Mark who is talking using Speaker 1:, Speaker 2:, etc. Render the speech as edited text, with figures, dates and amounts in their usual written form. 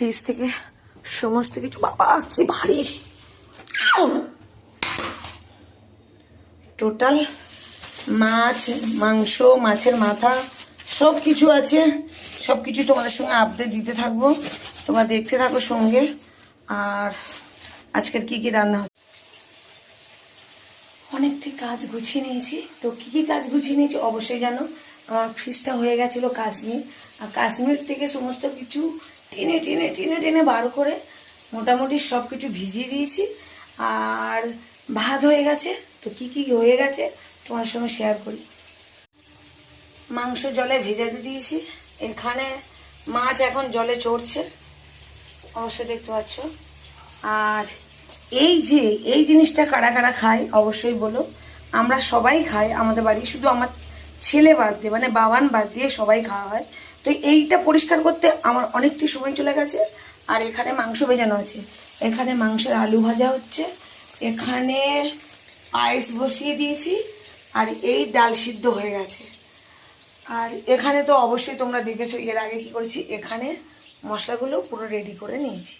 Speaker 1: Fridge থেকে সমস্ত কিছু, বাবা কি ভারী, টোটাল মাছ, মাংস, মাছের মাথা সব কিছু আছে। সব কিছু তোমাদের সঙ্গে আপডেট দিতে থাকবো, তোমরা দেখতে থাকো সঙ্গে। আর আজকের কি কি রান্না হচ্ছে, অনেকটাই কাজ গুছিয়ে নিয়েছি। তো কি কি কাজ গুছিয়ে নিয়েছি অবশ্যই জানো। আমার ফ্রিজটা হয়ে গেছিলো কাশ্মীর, আর কাশ্মীর থেকে সমস্ত কিছু টেনে টেনে টেনে টেনে বার করে মোটামুটি সব কিছু ভিজিয়ে দিয়েছি। আর ভাত হয়ে গেছে। তো কি কি হয়ে গেছে তোমার সঙ্গে শেয়ার করি। মাংস জলে ভেজাতে দিয়েছি, এখানে মাছ এখন জলে চড়ছে অবশ্যই দেখতে পাচ্ছ। আর এই যে এই জিনিসটা কারা কারা খায় অবশ্যই বলো। আমরা সবাই খাই আমাদের বাড়ি, শুধু আমার ছেলে বাদ দিয়ে, মানে বাবান বাদ দিয়ে সবাই খাওয়া হয়। তো এইটা পরিষ্কার করতে আমার অনেকটি সময় চলে গেছে। আর এখানে মাংস ভেজানো আছে, এখানে মাংসের আলু ভাজা হচ্ছে, এখানে পায়েস বসিয়ে দিয়েছি, আর এই ডাল সিদ্ধ হয়ে গেছে। আর এখানে তো অবশ্যই তোমরা দেখেছো এর আগে কি করেছি, এখানে মশলাগুলো পুরো রেডি করে নিয়েছি।